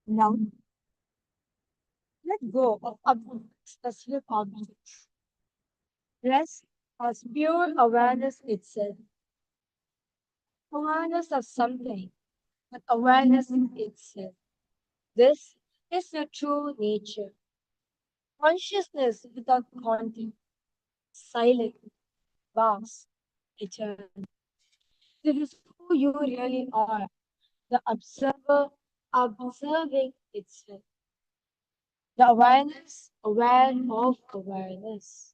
Now, let go of specific objects. Rest as pure awareness itself. Awareness of something, but awareness in itself. This is your true nature. Consciousness without content, silent, vast, eternal. This is who you really are, the observer observing itself. The awareness, aware of awareness.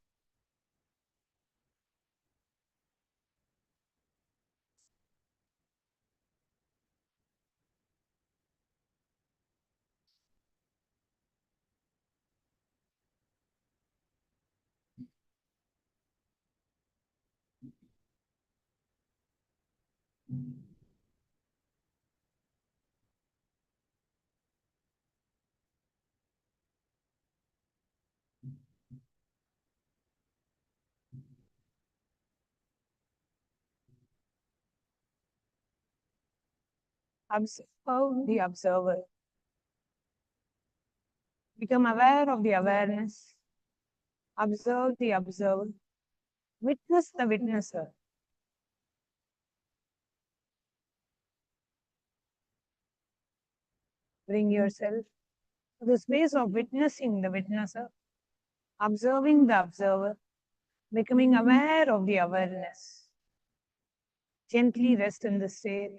Observe the observer. Become aware of the awareness. Observe the observer. Witness the witnesser. Bring yourself to the space of witnessing the witnesser, observing the observer, becoming aware of the awareness. Gently rest in the state.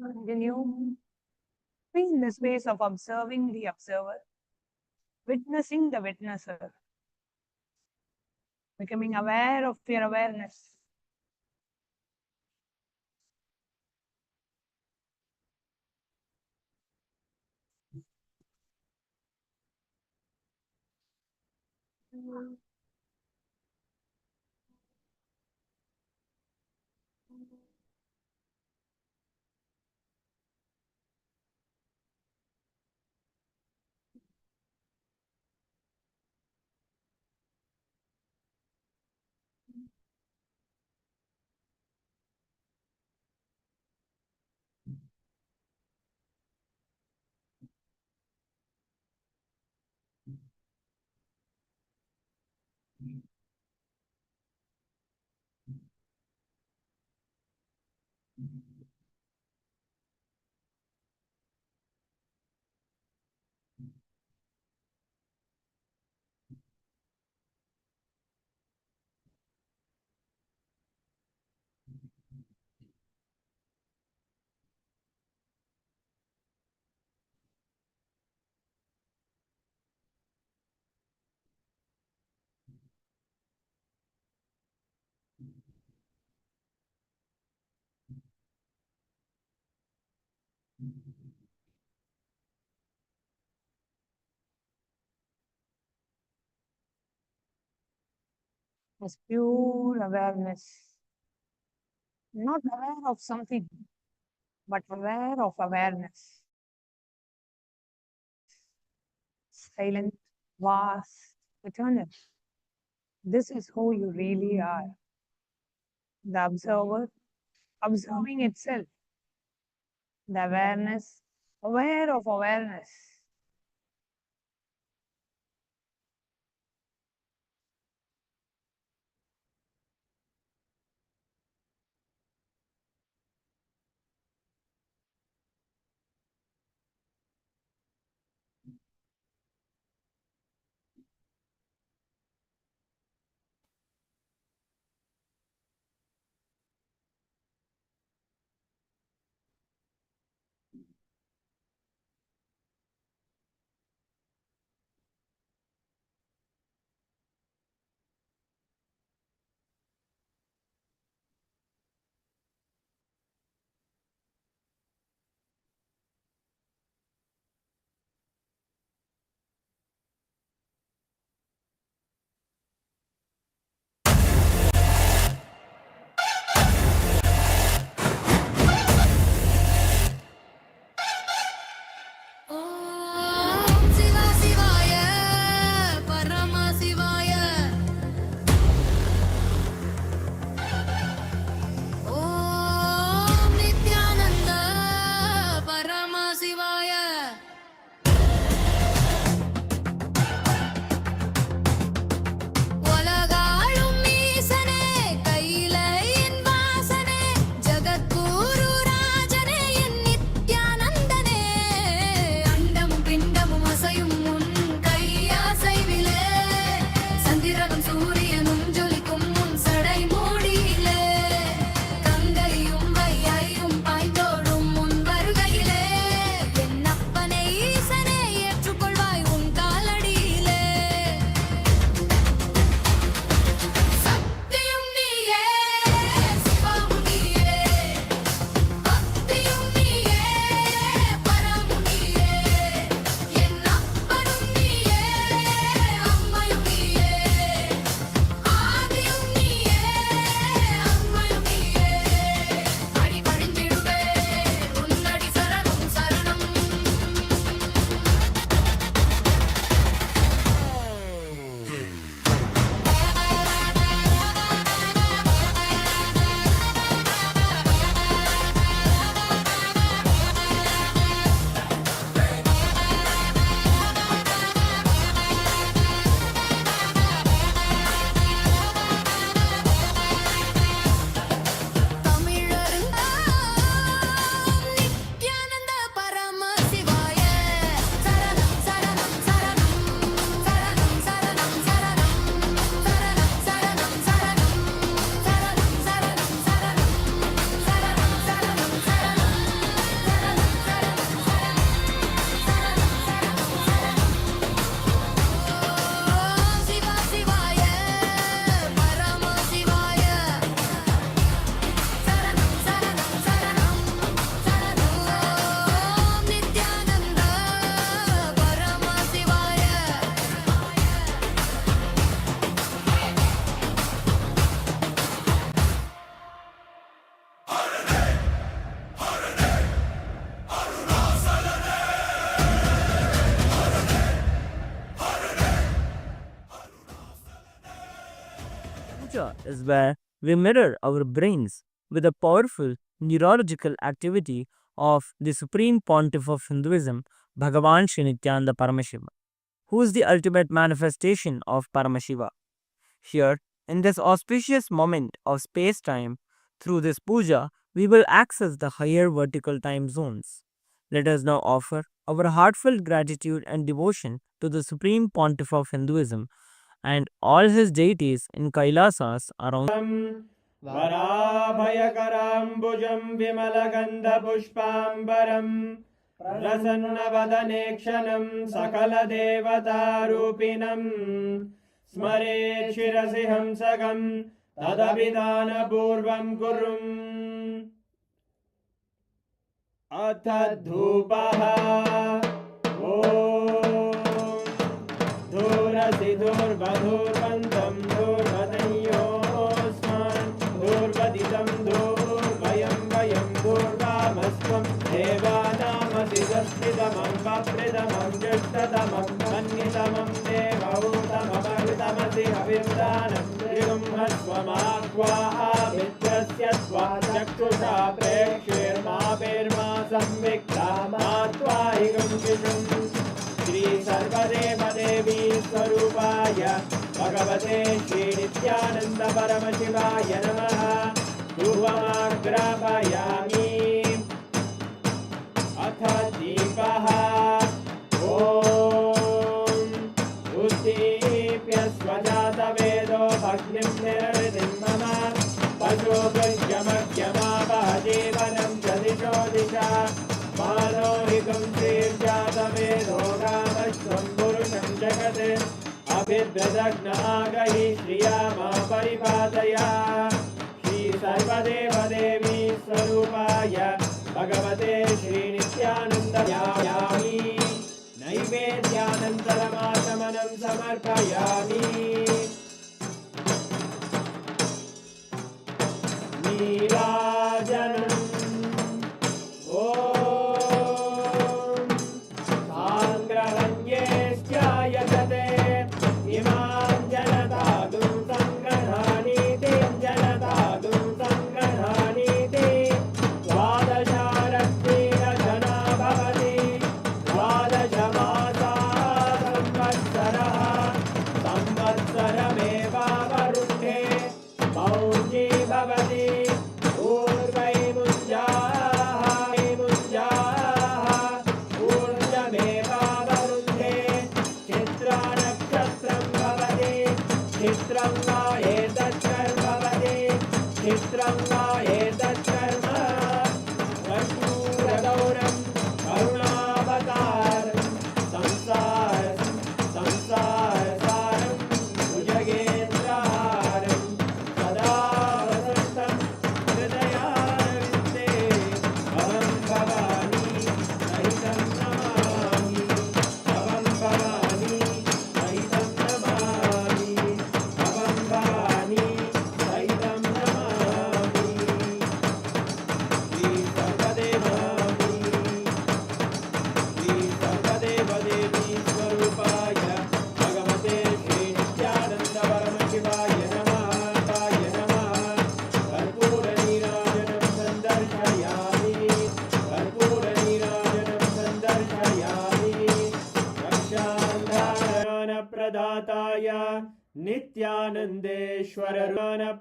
Continue. Be in the space of observing the observer, witnessing the witnesser, becoming aware of your awareness. As pure awareness, not aware of something, but aware of awareness. Silent, vast, eternal. This is who you really are. The observer, observing itself. The awareness, aware of awareness. puja is where we mirror our brains with the powerful neurological activity of the Supreme Pontiff of Hinduism, Bhagavan Sri Nithyananda Paramashivam, who is the ultimate manifestation of Paramashiva. Here, in this auspicious moment of space-time, through this puja, we will access the higher vertical time zones. Let us now offer our heartfelt gratitude and devotion to the Supreme Pontiff of Hinduism and all his deities in Kailasas around. वराभयकराम्बुजं विमलगन्धपुष्पाम्बरं प्रसन्नवदने क्षणं सकलदेवतारूपिणं स्मरेत् शिरसि हंसकं तदभिधानपूर्वं कुर्वन् अथ धूपः ॐ धूरसि धूर्वधूर्वन्तं धूर्वदयोस्मान् धूर्वदितं धूर्वयं वयं धूर्वामस्त्वं देवानामसि संस्थितमं वप्रतमं जुष्टतमं मन्यतमं देवहूतममृतमसि हविर्दानं त्रिगुंहस्वमाह्वाः मित्रस्य त्वा चक्षुषा प्रेक्षेर्मा संविक्ता मा त्वाहिगं शिशुम् श्री सर्वदेव देवी स्वरूपाय भगवते श्री नित्यानंद परमशिवाय नमः धूपमाग्रापयामि अथ दीपः ॐ उद्दीप्य स्वजातवेदो भग्निं निरवृतिं मम पशुभृत्यमख्यमावह जीवनं च दिशो दिशा मानोहितं श्रीर्जातवेदो रामस्त्वं पुरुषं जगत् अभिद्रदग्नागहि श्रिया मा परिपातया श्री सर्वदेवदेवी स्वरूपाय भगवते श्री नित्यानन्दयामि नैवेद्यानन्तरमाचमनं समर्पयामि नीराजनम्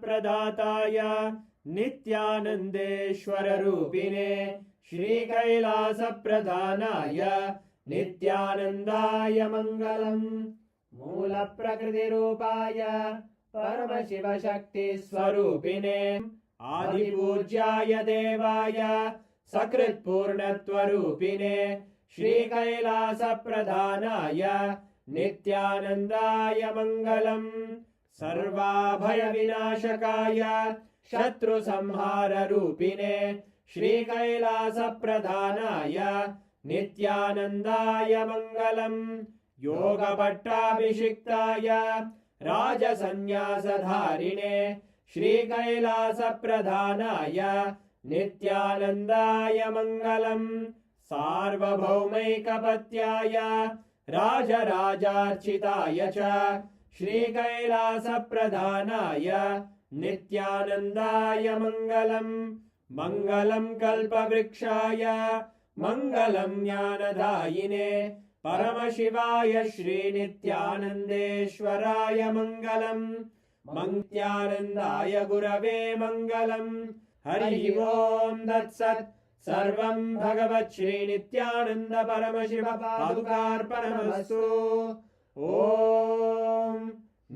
प्रदाताय नित्यानन्देश्वर रूपिणे श्री कैलास प्रधानाय नित्यानन्दाय मङ्गलम् मूल प्रकृति रूपाय परमशिव शक्ति स्वरूपिणे आदिपूज्याय देवाय सकृत् पूर्णत्वरूपिणे श्री कैलास प्रधानाय नित्यानन्दाय मङ्गलम् सर्वाभय विनाशकाय शत्रु संहार रूपिणे श्री कैलास प्रधानाय नित्यानन्दाय मङ्गलम् योग पट्टाभिषिक्ताय राजसन्न्यासधारिणे श्री कैलास प्रधानाय नित्यानन्दाय मङ्गलम् सार्वभौमैकपत्याय राजराजार्चिताय च श्रीकैलासप्रधानाय नित्यानन्दाय मङ्गलम् मङ्गलं कल्पवृक्षाय मङ्गलं ज्ञानदायिने परमशिवाय श्रीनित्यानन्देश्वराय मङ्गलम् नित्यानन्दाय गुरवे मङ्गलम् हरिः ओम् तत्सत् सर्वं भगवत् श्रीनित्यानन्द परमशिव पादुकार्पणमस्तु ॐ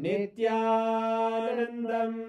नित्यानन्दम्।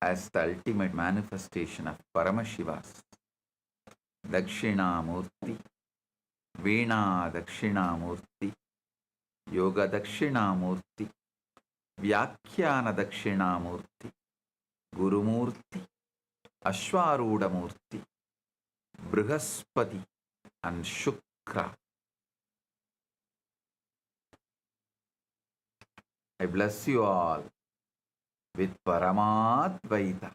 As the ultimate manifestation of Paramashiva's Dakshinamurti, Veena Dakshinamurti, Yoga Dakshinamurti, Vyakhyana Dakshinamurti, Gurumurti, Ashwarudamurti, Brihaspati and Shukra. I bless you all with Paramadvaita.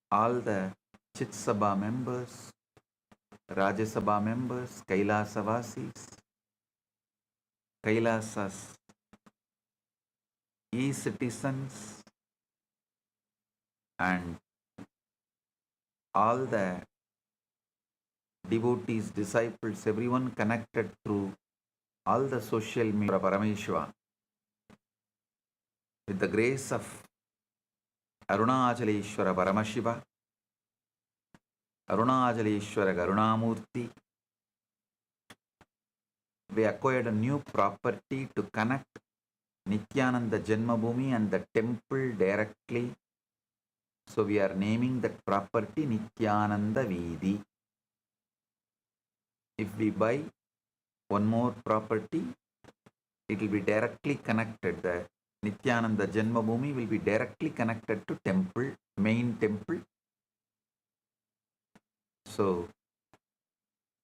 All the Chit Sabha members, Rajya Sabha members, Kailasa Vasis, Kailasas, e-citizens, and all the devotees, disciples, everyone connected through all the social media, Paramashivam, with the grace of Arunachaleshwara Paramashiva, Arunachaleshwara Karunamurti, we acquired a new property to connect Nithyananda Janmabhoomi and the temple directly. So we are naming that property Nithyananda Veedi. If we buy one more property, it will be directly connected. The Nithyananda Janmabhoomi will be directly connected to temple, main temple. So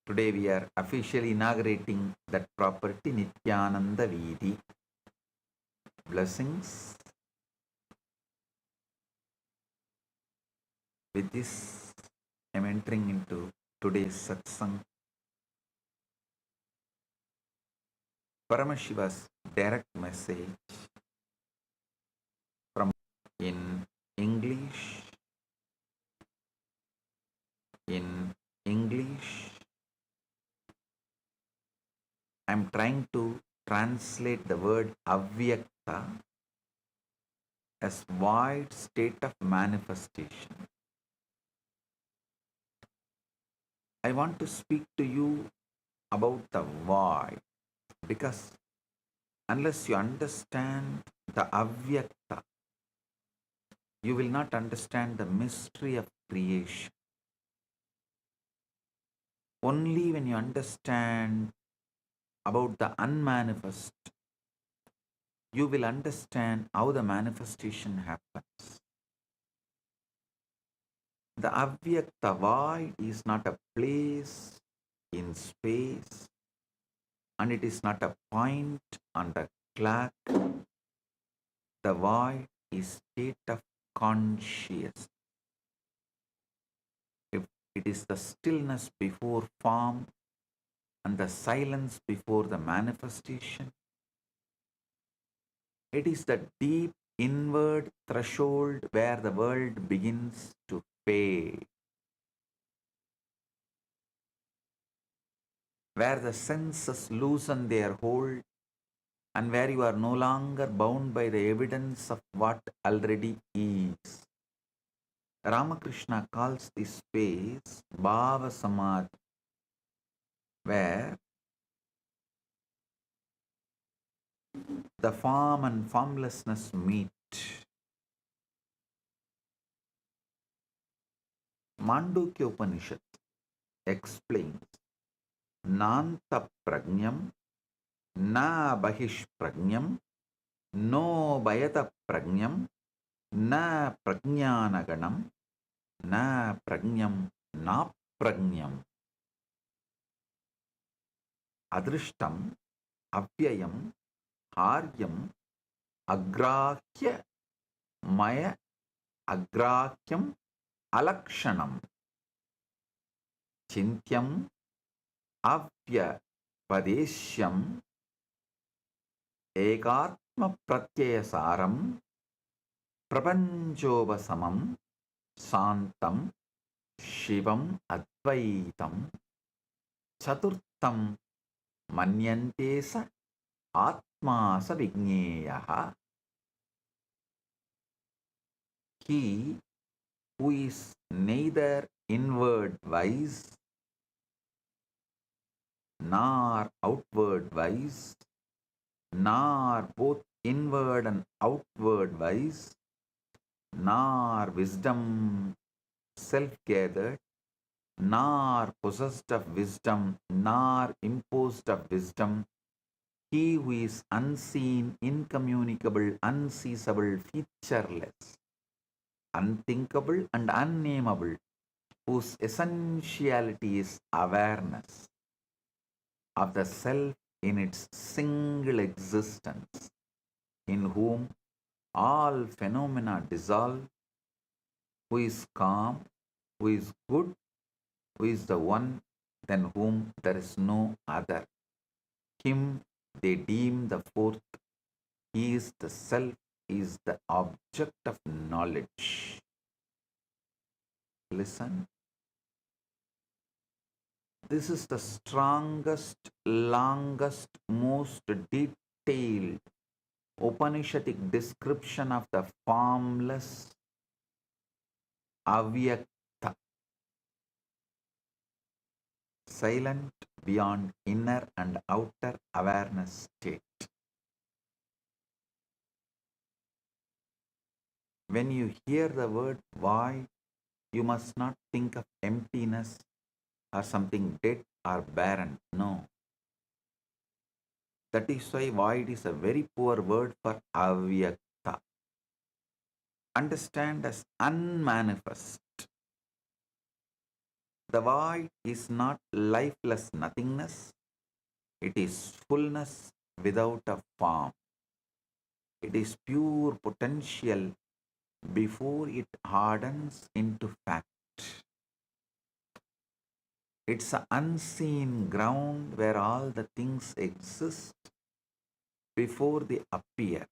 today we are officially inaugurating that property Nithyananda Veedi. Blessings. With this, I am entering into today's satsang. Paramashiva's direct message from in English. In English, I am trying to translate the word avyakta as void state of manifestation. I want to speak to you about the void because unless you understand the avyakta, you will not understand the mystery of creation. Only when you understand about the unmanifest, you will understand how the manifestation happens. The avyakta void is not a place in space, and it is not a point on the clock. The void is state of consciousness. If it is the stillness before form and the silence before the manifestation, it is the deep inward threshold where the world begins to fade, where the senses loosen their hold, and where you are no longer bound by the evidence of what already is. Ramakrishna calls this space Bhava Samadhi, where the form and formlessness meet. Mandukya Upanishad explains Nanta Prajnam Na Bahish Prajnam No Bhayata Prajnam Na Prajnanaganam Na Prajnam Na Prajnam Adrishtam Avyayam Haryam Agrahya Maya Agrahyam Alakshanam Chintyam Avya Padeshyam Ekatma Pratyasaram Prapanchovasamam Santam Shivam Advaitam Chaturtam Manyantesa Atmasa Vigneyaha. He who is neither inward wise nor outward wise, nor both inward and outward wise, nor wisdom self-gathered, nor possessed of wisdom, nor imposed of wisdom, he who is unseen, incommunicable, unseizable, featureless, unthinkable and unnameable, whose essentiality is awareness of the self in its single existence, in whom all phenomena dissolve, who is calm, who is good, who is the one than whom there is no other. Him they deem the fourth. He is the self, he is the object of knowledge. Listen. This is the strongest, longest, most detailed Upanishadic description of the formless avyakta silent beyond inner and outer awareness state. When you hear the word void, you must not think of emptiness or something dead or barren. No. That is why void is a very poor word for avyakta. Understand as unmanifest. The void is not lifeless nothingness. It is fullness without a form. It is pure potential before it hardens into fact. It's an unseen ground where all the things exist before they appear.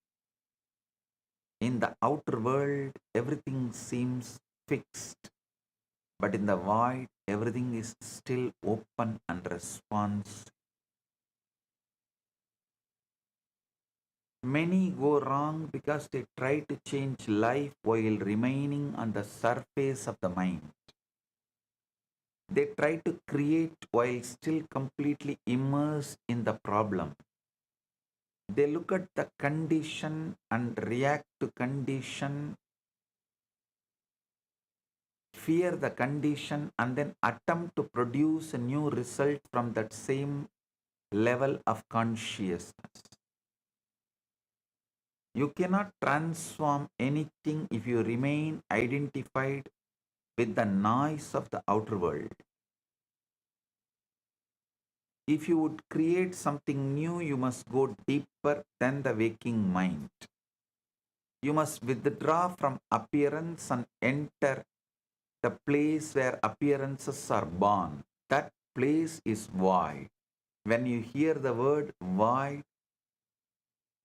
In the outer world, everything seems fixed, but in the void, everything is still open and responsive. Many go wrong because they try to change life while remaining on the surface of the mind. They try to create while still completely immersed in the problem. They look at the condition and react to condition, fear the condition, and then attempt to produce a new result from that same level of consciousness. You cannot transform anything if you remain identified with the noise of the outer world. If you would create something new, you must go deeper than the waking mind. You must withdraw from appearance and enter the place where appearances are born. That place is void. When you hear the word void,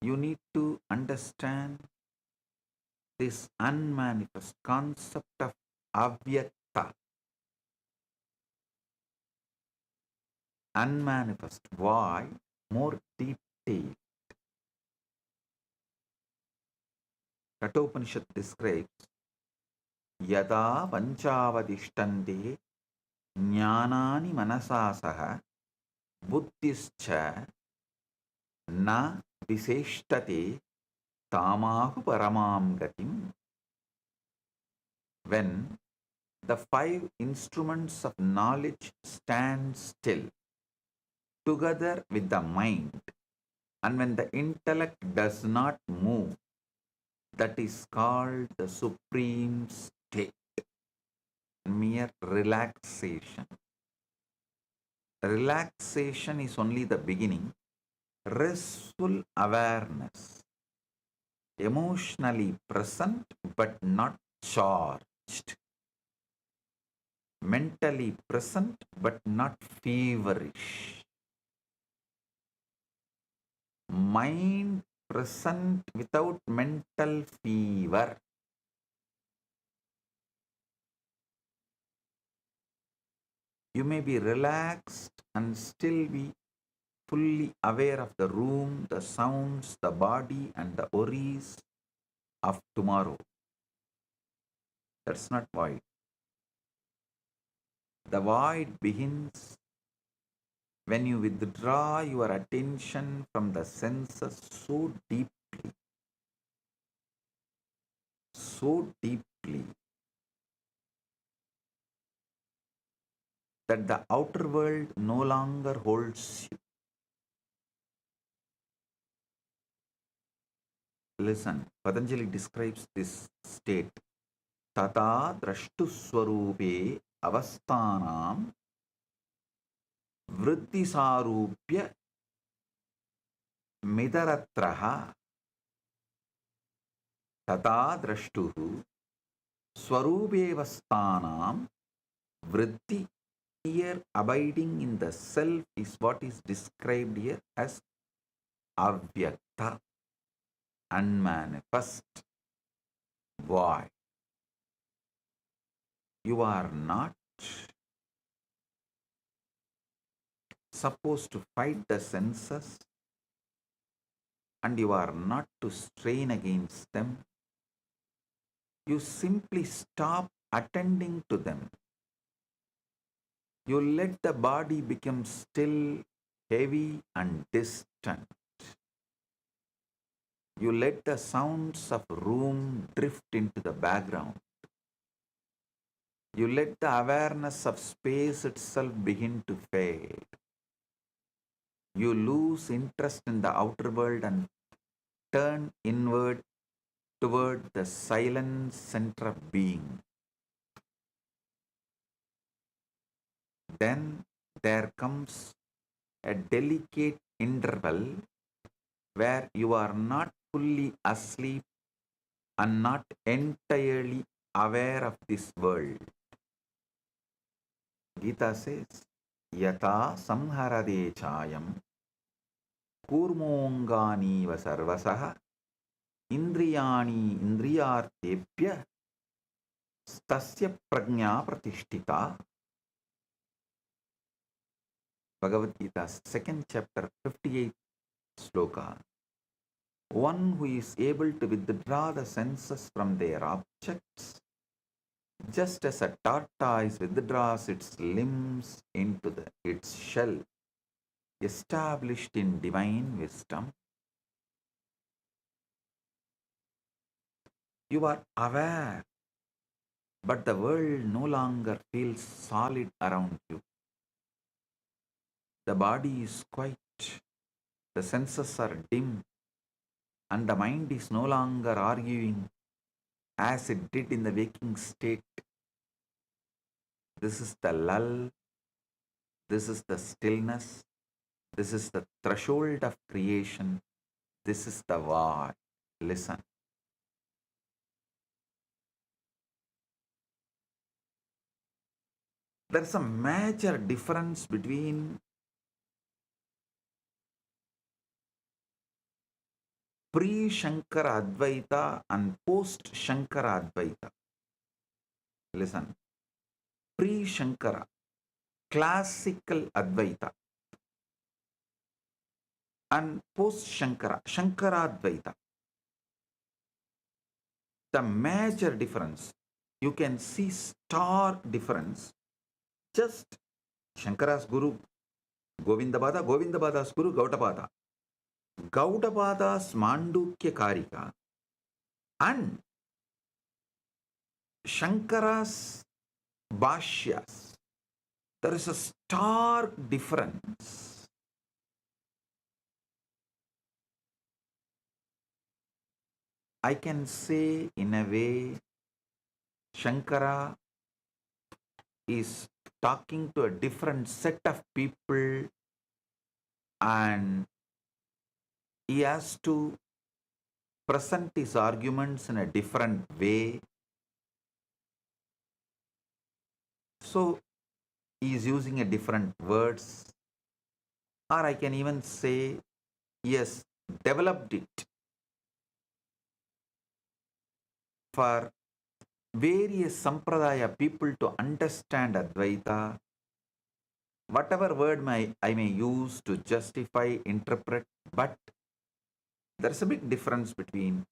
you need to understand this unmanifest concept of avyakta. Unmanifest void, more detailed. Kathopanishad describes Yada vanchavadishtante jnanani manasasaha buddhischa na viseshtate tamahu paramam gatim. When the five instruments of knowledge stand still together with the mind, and when the intellect does not move, that is called the supreme state, mere relaxation. Relaxation is only the beginning. Restful awareness, emotionally present but not charged, mentally present but not feverish, mind present without mental fever. You may be relaxed and still be fully aware of the room, the sounds, the body, and the worries of tomorrow. That's not void. The void begins when you withdraw your attention from the senses so deeply, that the outer world no longer holds you. Listen, Patanjali describes this state. Tata drashtu swarupe avasthanam vritti sarupya midaratraha. Tata drashtuhu swarupe avasthanam vritti. Here, abiding in the self is what is described here as avyakta, unmanifest, void. You are not supposed to fight the senses, and you are not to strain against them. You simply stop attending to them. You let the body become still, heavy and distant. You let the sounds of room drift into the background. You let the awareness of space itself begin to fade. You lose interest in the outer world and turn inward toward the silent center of being. Then there comes a delicate interval where you are not fully asleep and not entirely aware of this world. Gita says, Yata samharade chayam kurmongani vasarvasaha indriyani indriyartebhya stasya prajna pratishtita. Bhagavad Gita, 2nd chapter, 58th sloka. One who is able to withdraw the senses from their objects, just as a tortoise withdraws its limbs into its shell, established in divine wisdom, you are aware, but the world no longer feels solid around you. The body is quiet, the senses are dim, and the mind is no longer arguing as it did in the waking state. This is the lull, this is the stillness, this is the threshold of creation, this is the void. Listen. There is a major difference between pre-Shankara Advaita and post-Shankara Advaita. Listen. Pre-Shankara, classical Advaita, and post-Shankara, Shankara Advaita. The major difference, you can see stark difference. Just Shankara's Guru, Govindabada, Govindabada's Guru, Gaudapada. Gaudapada's Mandukya Karika and Shankara's Bhashyas. There is a stark difference. I can say in a way, Shankara is talking to a different set of people and he has to present his arguments in a different way. So he is using a different words, or I can even say he has developed it for various sampradaya people to understand Advaita. Whatever word I may use to justify, interpret, but there's a big difference between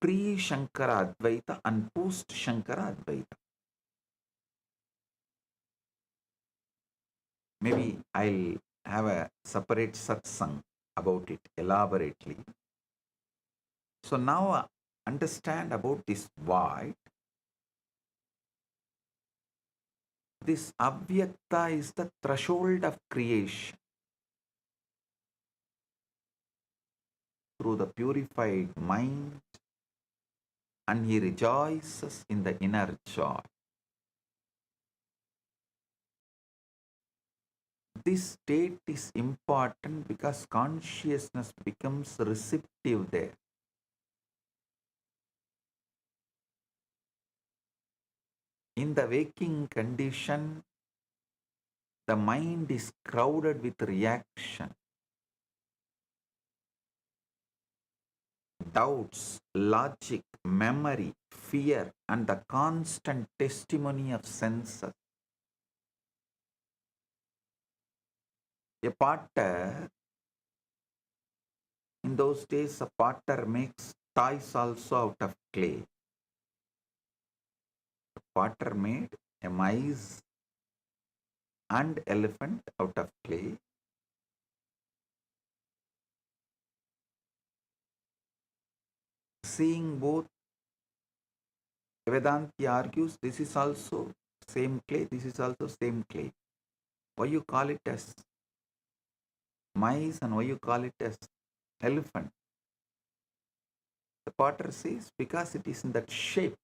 pre-Shankara Advaita and post-Shankara Advaita. Maybe I'll have a separate satsang about it elaborately. So now understand about this void. This avyakta is the threshold of creation. Through the purified mind, and he rejoices in the inner joy. This state is important because consciousness becomes receptive there. In the waking condition, the mind is crowded with reaction, doubts, logic, memory, fear, and the constant testimony of senses. A potter, in those days, a potter makes toys also out of clay. The potter made a mice and elephant out of clay. Seeing both, Vedanti argues this is also same clay, this is also same clay. Why you call it as mice and why you call it as elephant? The potter says because it is in that shape.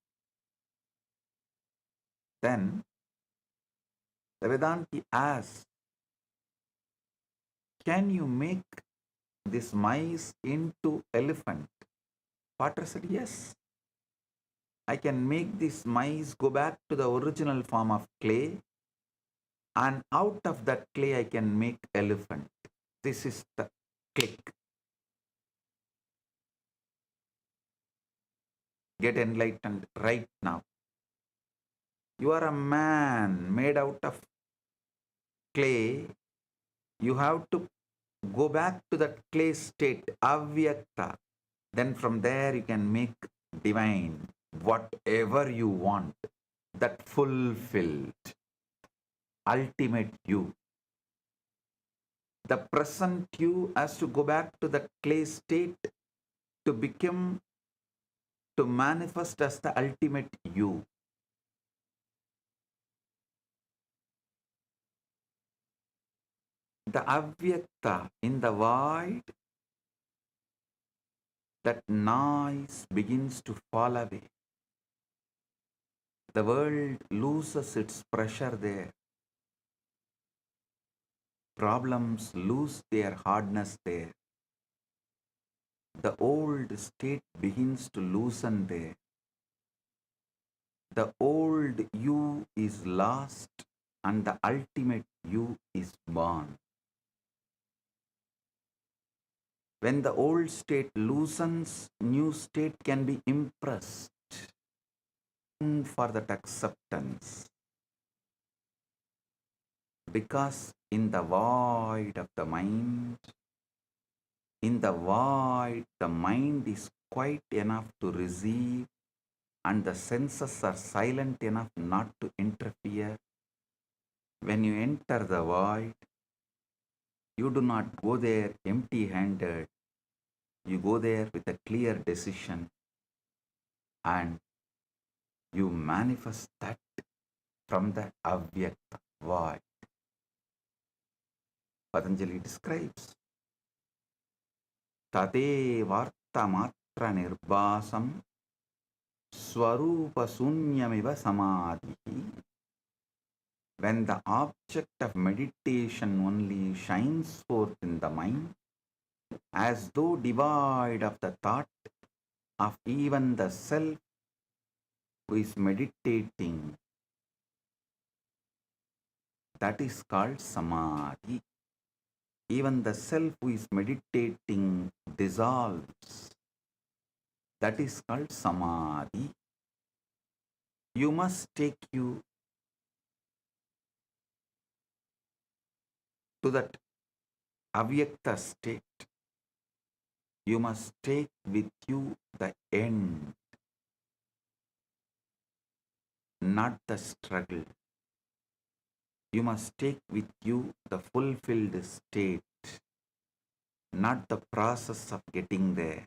Then the Vedanti asks, can you make this mice into elephant? Potter said, yes. I can make this mice go back to the original form of clay, and out of that clay I can make elephant. This is the click. Get enlightened right now. You are a man made out of clay. You have to go back to that clay state, avyakta. Then from there you can make divine, whatever you want, that fulfilled, ultimate you. The present you has to go back to the clay state to become, to manifest as the ultimate you. The avyakta in the void, that noise begins to fall away. The world loses its pressure there. Problems lose their hardness there. The old state begins to loosen there. The old you is lost and the ultimate you is born. When the old state loosens, new state can be impressed for that acceptance. Because in the void of the mind, in the void, the mind is quite enough to receive and the senses are silent enough not to interfere. When you enter the void, you do not go there empty-handed. You go there with a clear decision and you manifest that from the avyakta void. Patanjali describes Tate varta matra nirbasam swarupa sunyamiva samadhi. When the object of meditation only shines forth in the mind, as though devoid of the thought of even the self who is meditating, that is called samadhi. Even the self who is meditating dissolves. That is called samadhi. You must take you to that avyakta state. You must take with you the end, not the struggle. You must take with you the fulfilled state, not the process of getting there.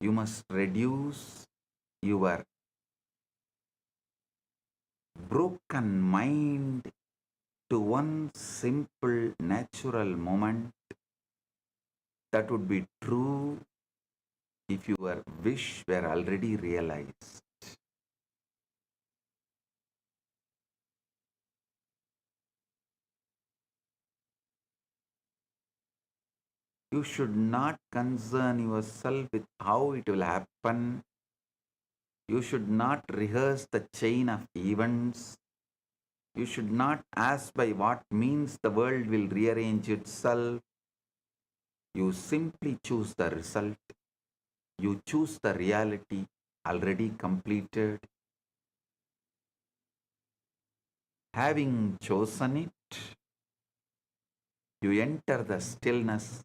You must reduce your broken mind to one simple natural moment that would be true if your wish were already realized. You should not concern yourself with how it will happen. You should not rehearse the chain of events. You should not ask by what means the world will rearrange itself. You simply choose the result. You choose the reality already completed. Having chosen it, you enter the stillness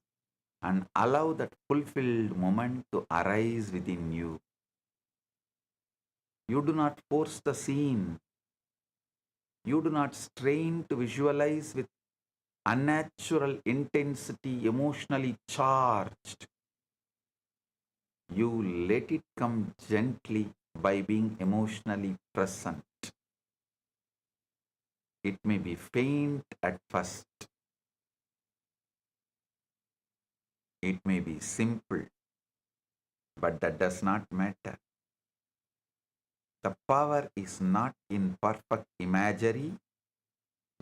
and allow that fulfilled moment to arise within you. You do not force the scene. You do not strain to visualize with unnatural intensity, emotionally charged. You let it come gently by being emotionally present. It may be faint at first. It may be simple, but that does not matter. The power is not in perfect imagery.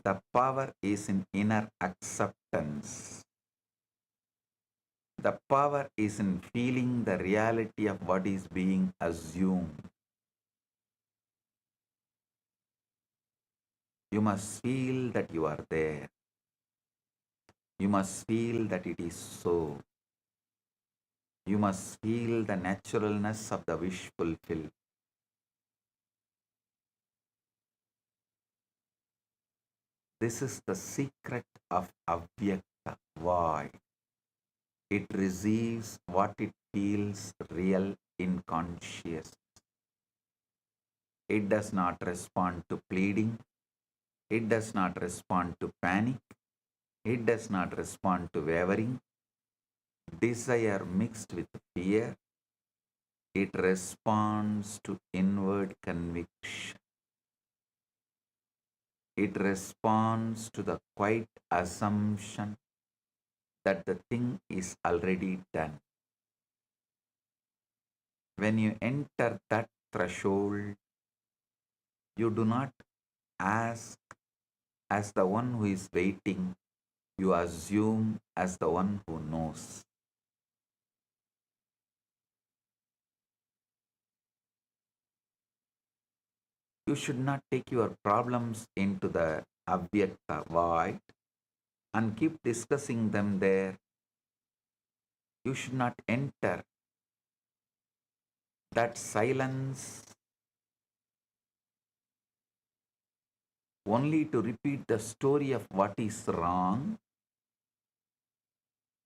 The power is in inner acceptance. The power is in feeling the reality of what is being assumed. You must feel that you are there. You must feel that it is so. You must feel the naturalness of the wish fulfilled. This is the secret of Avyakta. Why? It receives what it feels real in consciousness. It does not respond to pleading. It does not respond to panic. It does not respond to wavering, desire mixed with fear. It responds to inward conviction. It responds to the quiet assumption that the thing is already done. When you enter that threshold, you do not ask as the one who is waiting, you assume as the one who knows. You should not take your problems into the Avyakta void and keep discussing them there. You should not enter that silence only to repeat the story of what is wrong.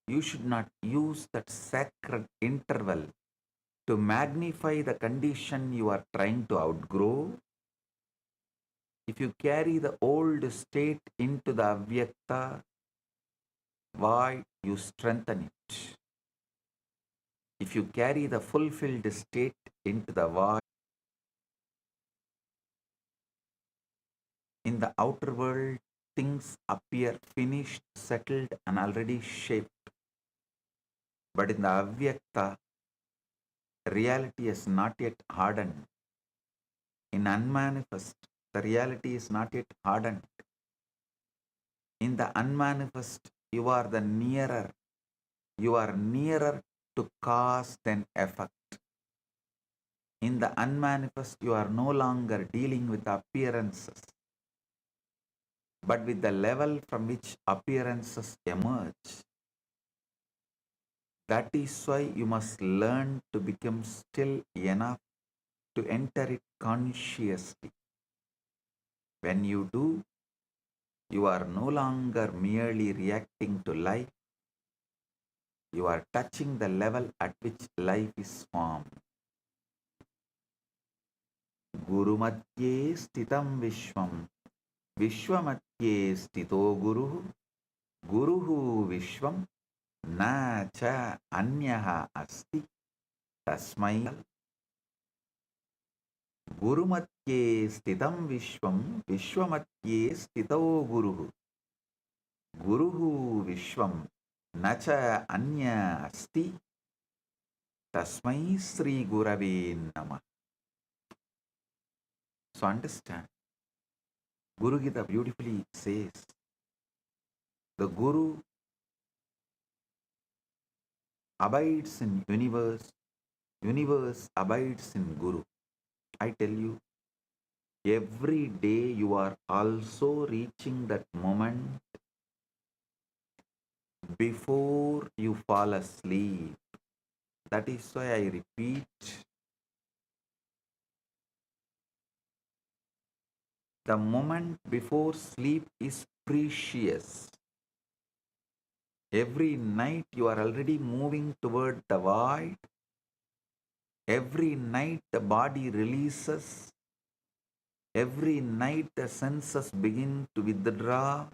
You should not use that sacred interval to magnify the condition you are trying to outgrow. If you carry the old state into the Avyakta, why you strengthen it? If you carry the fulfilled state into the void, in the outer world, things appear finished, settled, and already shaped. But in the Avyakta, reality is not yet hardened. In unmanifest, the reality is not yet hardened. In the unmanifest, you are nearer to cause than effect. In the unmanifest, you are no longer dealing with appearances, but with the level from which appearances emerge. That is why you must learn to become still enough to enter it consciously. When you do, you are no longer merely reacting to life. You are touching the level at which life is formed. Guru Madhye Stitam Vishwam. Vishwamadhye Stito Guru. Guruhu Vishwam. Na cha anyaha asti. Tasmai. Guru Madhye Stitam Vishwam. Vishwamadhye Stito Guruhu. Guruhu Vishwam. Nacha anya asti. Tasmai Sri Gurave Namah. So understand, Guru Gita beautifully says, the Guru abides in universe, universe abides in Guru. I tell you, every day you are also reaching that moment before you fall asleep. That is why I repeat, the moment before sleep is precious. Every night you are already moving toward the void. Every night the body releases Every night the senses begin to withdraw